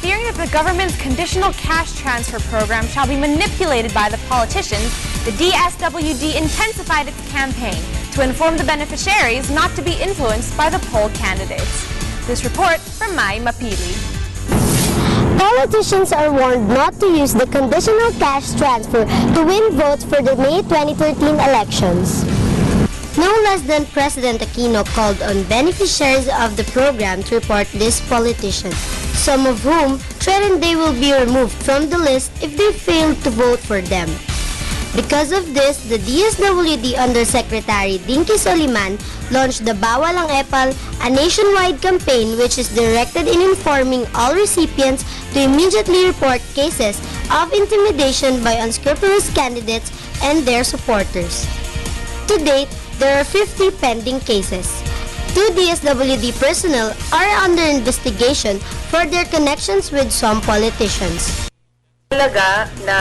fearing that the government's conditional cash transfer program shall be manipulated by the politicians, the DSWD intensified its campaign to inform the beneficiaries not to be influenced by the poll candidates. This report from Mai Mapili. Politicians are warned not to use the conditional cash transfer to win votes for the May 2013 elections. No less than President Aquino called on beneficiaries of the program to report these politicians, some of whom threatened they will be removed from the list if they fail to vote for them. Because of this, the DSWD Undersecretary Dinky Soliman launched the Bawal ang Epal, a nationwide campaign which is directed in informing all recipients to immediately report cases of intimidation by unscrupulous candidates and their supporters. To date, there are 50 pending cases. 2 DSWD personnel are under investigation for their connections with some politicians. Talaga na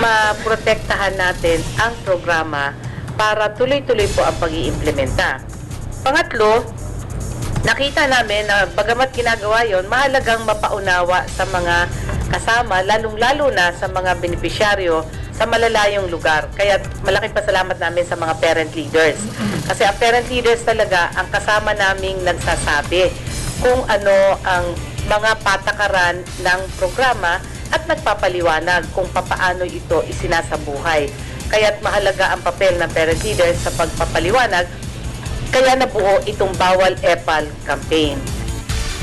maprotektahan natin ang programa para tuloy-tuloy po ang pag-iimplementa. Pangatlo, nakita namin na bagamat ginagawa yon, mahalagang mapaunawa sa mga kasama, lalong-lalo na sa mga benepisyaryo sa malalayong lugar. Kaya malaking pasalamat namin sa mga parent leaders. Kasi ang parent leaders talaga ang kasama naming nagsasabi kung ano ang mga patakaran ng programa at nagpapaliwanag kung papaano ito isinasabuhay. Kaya't mahalaga ang papel ng parent leaders sa pagpapaliwanag, kaya nabuo itong Bawal Epal campaign.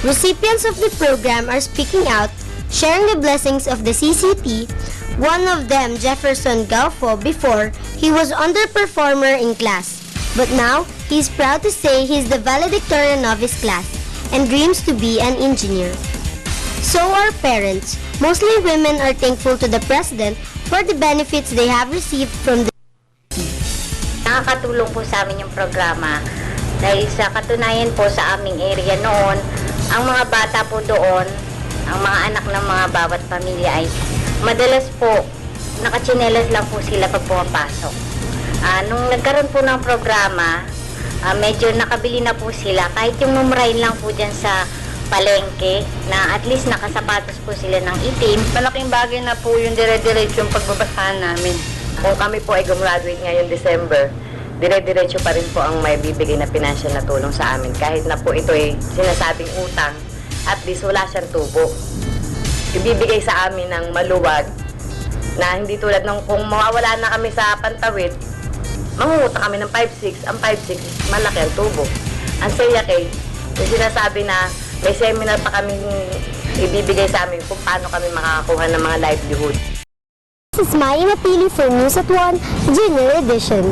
Recipients of the program are speaking out, sharing the blessings of the CCT. One of them, Jefferson Galfo, before, he was underperformer in class. But now, he's proud to say he's the valedictorian of his class and dreams to be an engineer. So are parents. Mostly women are thankful to the President for the benefits they have received from the Nakakatulong po sa amin yung programa dahil sa katunayan po sa aming area noon, ang mga bata po doon, ang mga anak ng mga bawat pamilya ay madalas po nakatsinelas lang po sila pag pumapasok. Nung nagkaroon po ng programa, medyo nakabili na po sila kahit yung numrain lang po dyan sa palengke na at least nakasapatos po sila ng itim. Malaking bagay na po yung dire-diretso yung pagbabasahan namin. Kung kami po ay gumraduate ngayong December, dire-diretso pa rin po ang may bibigay na financial na tulong sa amin. Kahit na po ito ay sinasabing utang, at least wala siyang tubo. Ibibigay sa amin ng maluwag na hindi tulad ng kung mawawala na kami sa Pantawid, mangungutang kami ng 5-6. Ang 5-6, malaki ang tubo. Ang Sayakay, yung sinasabi na may seminar pa kami ibibigay sa amin kung paano kami makakakuha ng mga livelihood. This is Mai Mapili for News at 1 Junior Edition.